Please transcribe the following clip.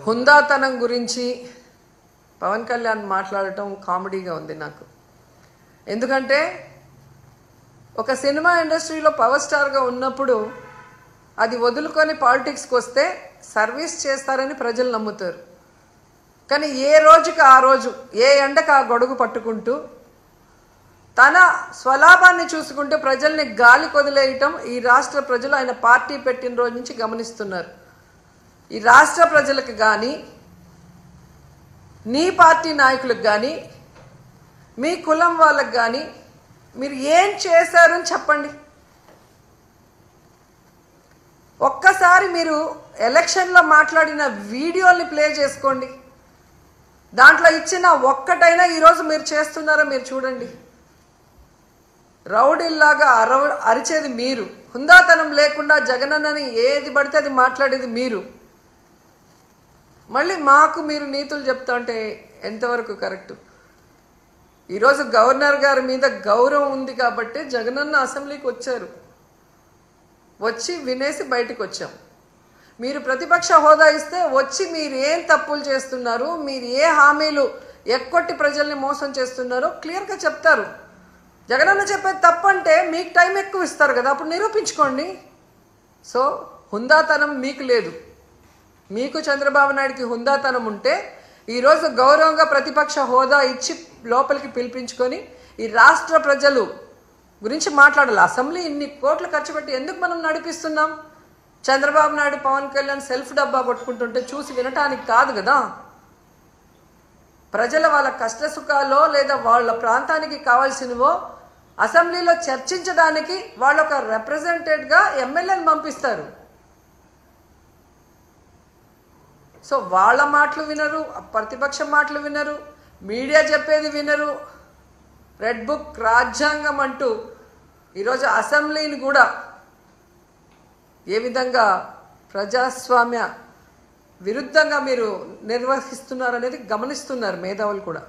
హుందాతనం గురించి పవన్ కళ్యాణ్ మాట్లాడటం కామెడీగా ఉంది నాకు. ఎందుకంటే ఒక సినిమా ఇండస్ట్రీలో పవర్ స్టార్గా ఉన్నప్పుడు అది వదులుకొని పాలిటిక్స్కి వస్తే సర్వీస్ చేస్తారని ప్రజలు నమ్ముతారు. కానీ ఏ రోజుకి ఆ రోజు ఏ ఎండకు ఆ గొడుగు పట్టుకుంటూ తన స్వలాభాన్ని చూసుకుంటూ ప్రజల్ని గాలి కొదిలేయటం ఈ రాష్ట్ర ప్రజలు ఆయన పార్టీ పెట్టిన రోజు నుంచి గమనిస్తున్నారు. ఈ రాష్ట్ర ప్రజలకు కానీ నీ పార్టీ నాయకులకు కానీ మీ కులం వాళ్ళకు కానీ మీరు ఏం చేశారని చెప్పండి. ఒక్కసారి మీరు ఎలక్షన్లో మాట్లాడిన వీడియోని ప్లే చేసుకోండి. దాంట్లో ఇచ్చిన ఒక్కటైనా ఈరోజు మీరు చేస్తున్నారో మీరు చూడండి. రౌడీల్లాగా అరిచేది మీరు, హుందాతనం లేకుండా జగనన్నని ఏది పడితే అది మాట్లాడేది మీరు. మళ్ళీ మాకు మీరు నీతులు చెప్తా అంటే ఎంతవరకు కరెక్టు? ఈరోజు గవర్నర్ గారి మీద గౌరవం ఉంది కాబట్టి జగనన్న అసెంబ్లీకి వచ్చారు, వచ్చి వినేసి బయటకు వచ్చాం. మీరు ప్రతిపక్ష హోదా ఇస్తే వచ్చి మీరు ఏం తప్పులు చేస్తున్నారు, మీరు ఏ హామీలు ఎక్కొట్టి ప్రజల్ని మోసం చేస్తున్నారో క్లియర్గా చెప్తారు. జగనన్న చెప్పేది తప్పంటే మీకు టైం ఎక్కువ ఇస్తారు కదా, అప్పుడు నిరూపించుకోండి. సో హుందాతనం మీకు లేదు. మీకు చంద్రబాబు నాయుడికి హుందాతనం ఉంటే ఈరోజు గౌరవంగా ప్రతిపక్ష హోదా ఇచ్చి లోపలికి పిలిపించుకొని ఈ రాష్ట్ర ప్రజలు గురించి మాట్లాడాలి. అసెంబ్లీ ఇన్ని కోట్లు ఖర్చు పెట్టి ఎందుకు మనం నడిపిస్తున్నాం? చంద్రబాబు నాయుడు పవన్ కళ్యాణ్ సెల్ఫ్ డబ్బా కొట్టుకుంటుంటే చూసి వినటానికి కాదు కదా. ప్రజల వాళ్ళ కష్ట సుఖాల్లో లేదా వాళ్ళ ప్రాంతానికి కావాల్సినవో అసెంబ్లీలో చర్చించడానికి వాళ్ళు ఒక రిప్రజెంటేటివ్గా ఎమ్మెల్యేని పంపిస్తారు. సో వాళ్ళ మాటలు వినరు, ప్రతిపక్షం మాటలు వినరు, మీడియా చెప్పేది వినరు. రెడ్ బుక్ రాజ్యాంగం అంటూ ఈరోజు అసెంబ్లీని కూడా ఏ విధంగా ప్రజాస్వామ్య విరుద్ధంగా మీరు నిర్వహిస్తున్నారనేది గమనిస్తున్నారు మేధావులు కూడా.